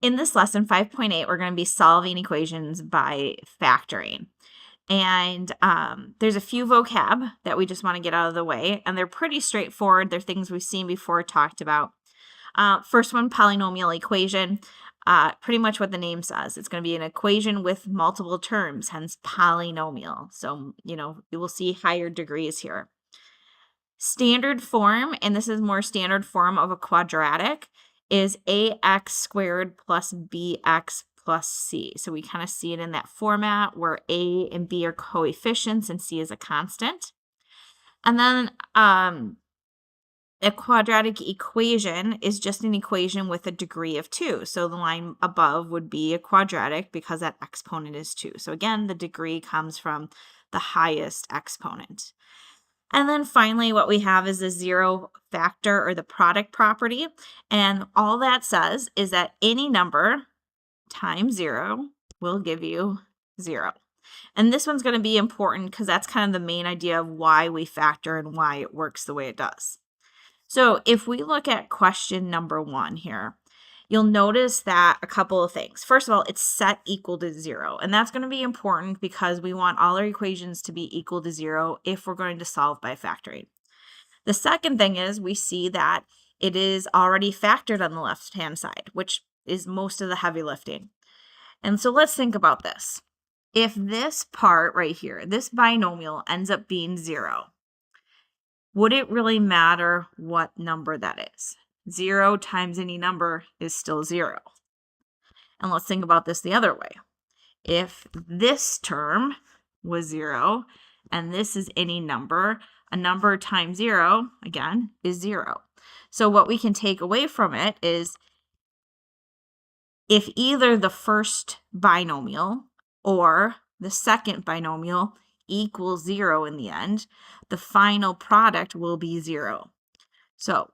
In this lesson 5.8, we're going to be solving equations by factoring. And there's a few vocab that we just want to get out of the way, and they're pretty straightforward. They're things we've seen before, talked about. First one, polynomial equation. Pretty much what the name says. It's going to be an equation with multiple terms, hence polynomial. So, you will see higher degrees here. Standard form, and this is more standard form of a quadratic, is ax squared plus bx plus c. So we kind of see it in that format where a and b are coefficients and c is a constant. And then a quadratic equation is just an equation with a degree of 2. So the line above would be a quadratic because that exponent is 2. So again, the degree comes from the highest exponent. And then finally, what we have is the zero factor or the product property. And all that says is that any number times 0 will give you 0. And this one's going to be important because that's kind of the main idea of why we factor and why it works the way it does. So if we look at question number 1 here, you'll notice that a couple of things. First of all, it's set equal to 0. And that's going to be important because we want all our equations to be equal to 0 if we're going to solve by factoring. The second thing is we see that it is already factored on the left-hand side, which is most of the heavy lifting. And so let's think about this. If this part right here, this binomial ends up being 0, would it really matter what number that is? 0 times any number is still 0. And let's think about this the other way. If this term was 0 and this is any number, a number times 0, again, is 0. So what we can take away from it is if either the first binomial or the second binomial equals 0 in the end, the final product will be 0. So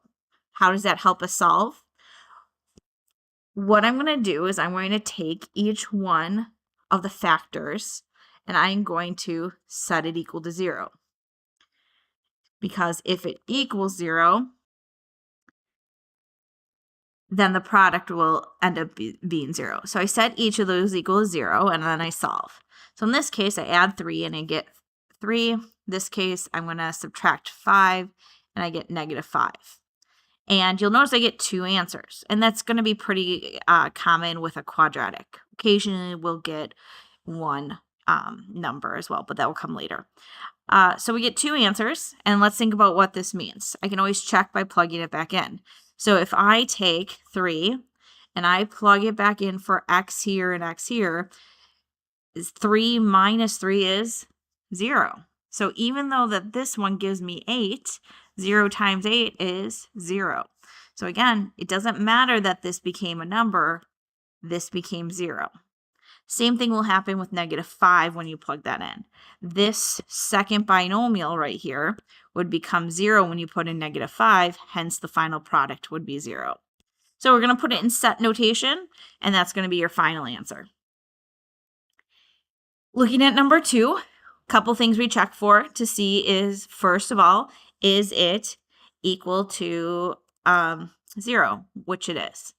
how does that help us solve? What I'm going to do is I'm going to take each one of the factors and I'm going to set it equal to 0. Because if it equals 0, then the product will end up being 0. So I set each of those equal to 0 and then I solve. So in this case, I add 3 and I get 3. In this case, I'm going to subtract 5 and I get negative 5. And you'll notice I get 2 answers, and that's going to be pretty common with a quadratic. Occasionally, we'll get one number as well, but that will come later. So we get 2 answers, and let's think about what this means. I can always check by plugging it back in. So if I take 3 and I plug it back in for x here and x here, 3 minus 3 is 0. So even though that this one gives me 8, 0 times 8 is 0. So again, it doesn't matter that this became a number, this became 0. Same thing will happen with negative 5 when you plug that in. This second binomial right here would become 0 when you put in negative 5, hence the final product would be 0. So we're going to put it in set notation, and that's going to be your final answer. Looking at number 2, a couple things we check for to see is, first of all, is it equal to 0, which it is.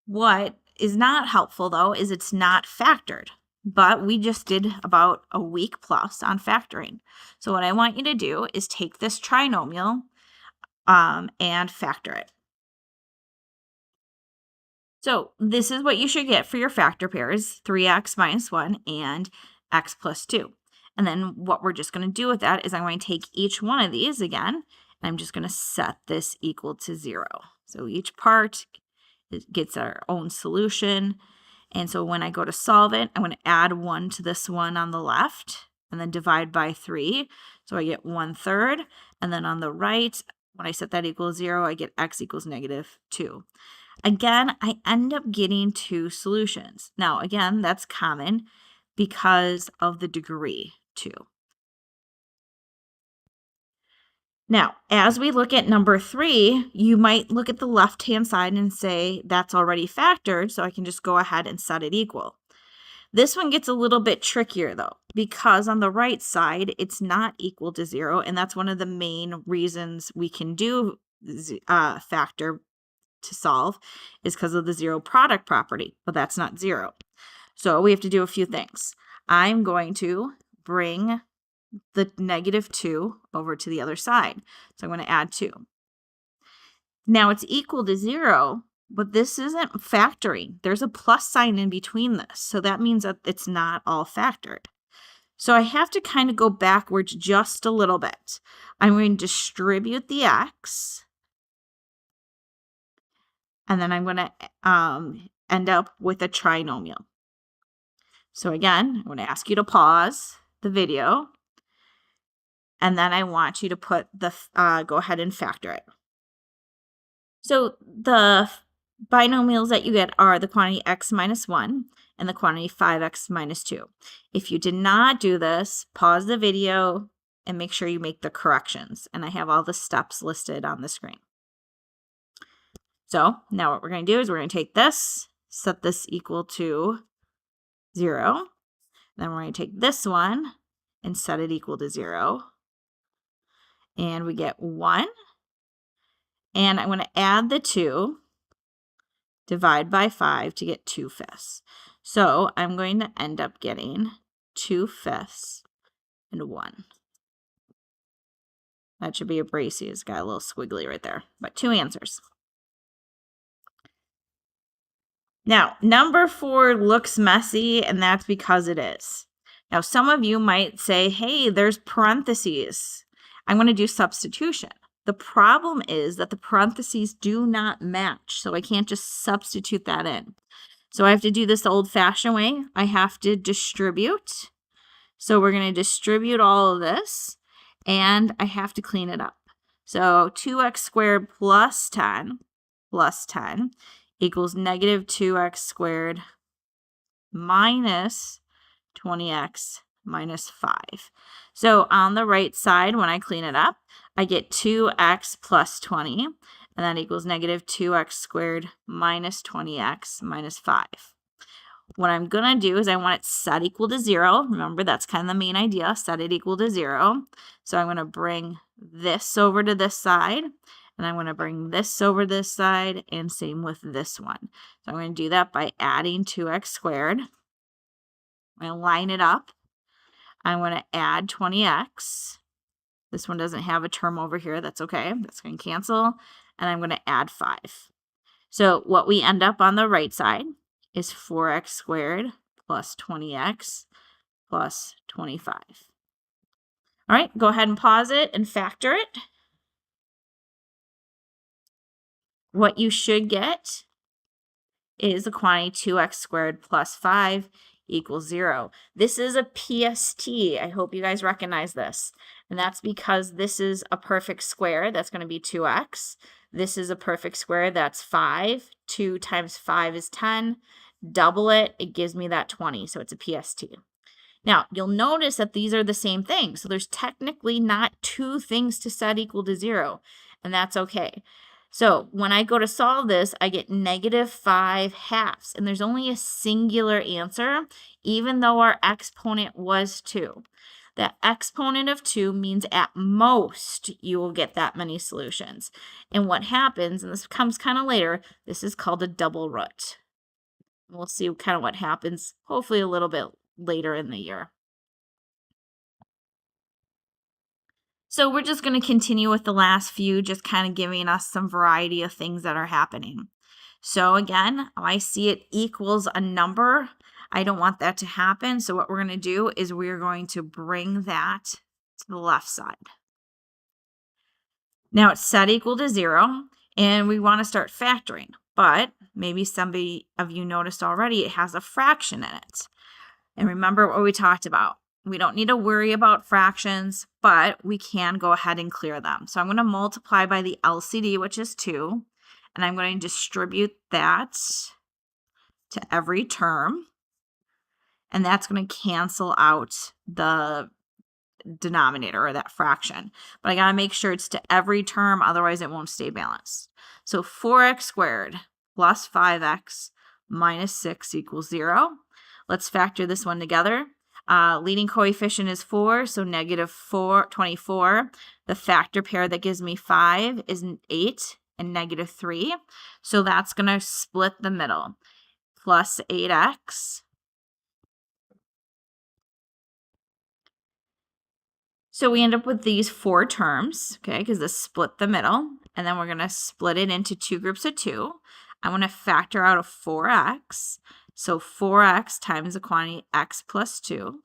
What is not helpful, though, is it's not factored, but we just did about a week plus on factoring. So what I want you to do is take this trinomial and factor it. So this is what you should get for your factor pairs, 3x minus 1 and x plus 2. And then what we're just going to do with that is I'm going to take each one of these again, and I'm just going to set this equal to 0. So each part gets our own solution. And so when I go to solve it, I'm going to add 1 to this one on the left and then divide by 3. So I get 1/3. And then on the right, when I set that equal to 0, I get x equals negative 2. Again, I end up getting 2 solutions. Now, again, that's common because of the degree 2. Now, as we look at number 3, you might look at the left-hand side and say that's already factored, so I can just go ahead and set it equal. This one gets a little bit trickier, though, because on the right side, it's not equal to 0, and that's one of the main reasons we can do factor to solve is because of the zero product property, but that's not zero. So we have to do a few things. I'm going to bring the -2 over to the other side. So I'm going to add 2. Now it's equal to 0, but this isn't factoring. There's a plus sign in between this. So that means that it's not all factored. So I have to kind of go backwards just a little bit. I'm going to distribute the x, and then I'm going to end up with a trinomial. So again, I'm going to ask you to pause the video, and then I want you to put the go ahead and factor it. So the binomials that you get are the quantity x minus 1 and the quantity 5x minus 2. If you did not do this, pause the video and make sure you make the corrections. And I have all the steps listed on the screen. So now what we're going to do is we're going to take this, set this equal to 0. Then we're going to take this one and set it equal to 0. And we get 1. And I'm going to add the 2, divide by 5 to get 2/5. So I'm going to end up getting 2/5 and 1. That should be a Bracey. It's got a little squiggly right there, but 2 answers. Now, number 4 looks messy, and that's because it is. Now, some of you might say, hey, there's parentheses. I'm going to do substitution. The problem is that the parentheses do not match, so I can't just substitute that in. So I have to do this the old-fashioned way. I have to distribute. So we're going to distribute all of this, and I have to clean it up. So 2x squared plus 10 equals -2x squared minus 20x minus 5. So on the right side, when I clean it up, I get 2x plus 20, and that equals -2x squared minus 20x minus 5. What I'm going to do is I want it set equal to 0. Remember, that's kind of the main idea, set it equal to 0. So I'm going to bring this over to this side, and I'm going to bring this over this side, and same with this one. So I'm going to do that by adding 2x squared. I'm going to line it up. I'm going to add 20x. This one doesn't have a term over here. That's okay. That's going to cancel. And I'm going to add 5. So what we end up on the right side is 4x squared plus 20x plus 25. All right, go ahead and pause it and factor it. What you should get is the quantity 2x squared plus 5 equals 0. This is a PST. I hope you guys recognize this. And that's because this is a perfect square. That's going to be 2x. This is a perfect square. That's 5. 2 times 5 is 10. Double it. It gives me that 20. So it's a PST. Now, you'll notice that these are the same thing. So there's technically not 2 things to set equal to 0. And that's okay. So when I go to solve this, I get -5/2. And there's only a singular answer, even though our exponent was 2. The exponent of 2 means at most you will get that many solutions. And what happens, and this comes kind of later, this is called a double root. We'll see kind of what happens, hopefully a little bit later in the year. So we're just going to continue with the last few, just kind of giving us some variety of things that are happening. So again, I see it equals a number. I don't want that to happen. So what we're going to do is we're going to bring that to the left side. Now it's set equal to 0, and we want to start factoring. But maybe somebody of you noticed already it has a fraction in it. And remember what we talked about. We don't need to worry about fractions, but we can go ahead and clear them. So I'm going to multiply by the LCD, which is 2, and I'm going to distribute that to every term, and that's going to cancel out the denominator or that fraction. But I got to make sure it's to every term, otherwise it won't stay balanced. So 4x squared plus 5x minus 6 equals 0. Let's factor this one together. Leading coefficient is 4, so -24. The factor pair that gives me 5 is 8, and negative 3. So that's going to split the middle. Plus 8x. So we end up with these 4 terms, okay, because this split the middle. And then we're going to split it into 2 groups of 2. I want to factor out a 4x. So 4x times the quantity x plus 2.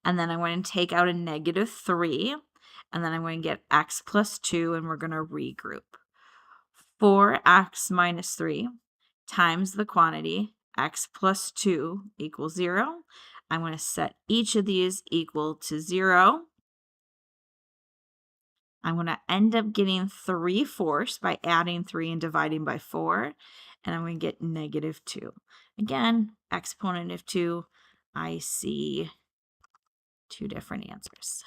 And then I'm going to take out a negative 3. And then I'm going to get x plus 2, and we're going to regroup. 4x minus 3 times the quantity x plus 2 equals 0. I'm going to set each of these equal to 0. I'm going to end up getting 3/4 by adding 3 and dividing by 4. And I'm going to get negative 2. Again, exponent of 2, I see 2 different answers.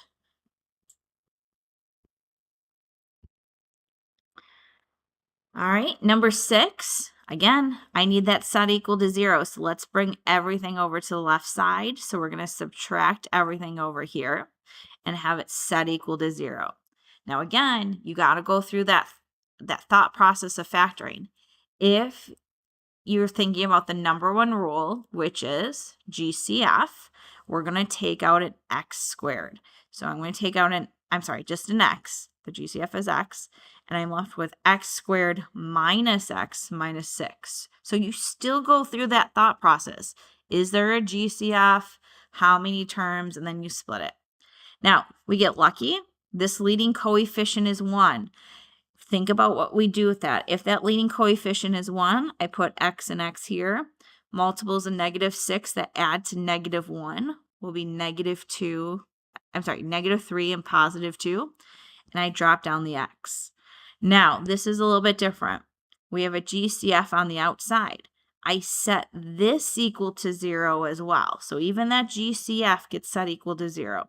All right, number 6. Again, I need that set equal to 0. So let's bring everything over to the left side. So we're going to subtract everything over here and have it set equal to 0. Now, again, you got to go through that thought process of factoring. If you're thinking about the number 1 rule, which is GCF, we're going to take out an x squared. So I'm going to take out just an x. The GCF is x. And I'm left with x squared minus x minus 6. So you still go through that thought process. Is there a GCF? How many terms? And then you split it. Now, we get lucky. This leading coefficient is 1. Think about what we do with that. If that leading coefficient is 1, I put x and x here. Multiples of negative 6 that add to negative 1 will be negative 3 and positive 2. And I drop down the x. Now, this is a little bit different. We have a GCF on the outside. I set this equal to 0 as well. So even that GCF gets set equal to 0.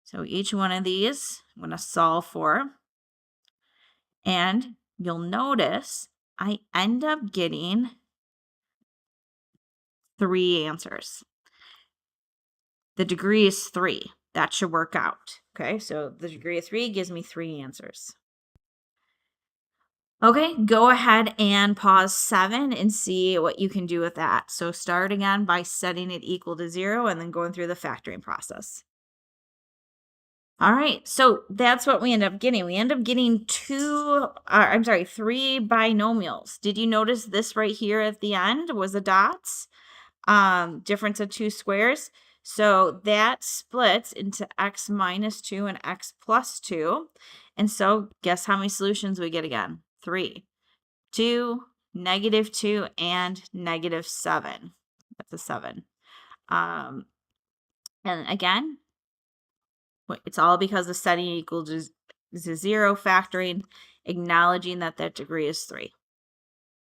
So each one of these I'm going to solve for. And you'll notice I end up getting 3 answers. The degree is 3. That should work out. Okay, so the degree of 3 gives me 3 answers. Okay, go ahead and pause 7 and see what you can do with that. So start again by setting it equal to 0 and then going through the factoring process. All right, so that's what we end up getting. We end up getting 3 binomials. Did you notice this right here at the end was the dots? Difference of 2 squares. So that splits into x minus 2 and x plus 2. And so guess how many solutions we get again? 3, 2, negative 2, and negative 7. That's a 7. And again, it's all because of setting equal to 0, factoring, acknowledging that that degree is 3.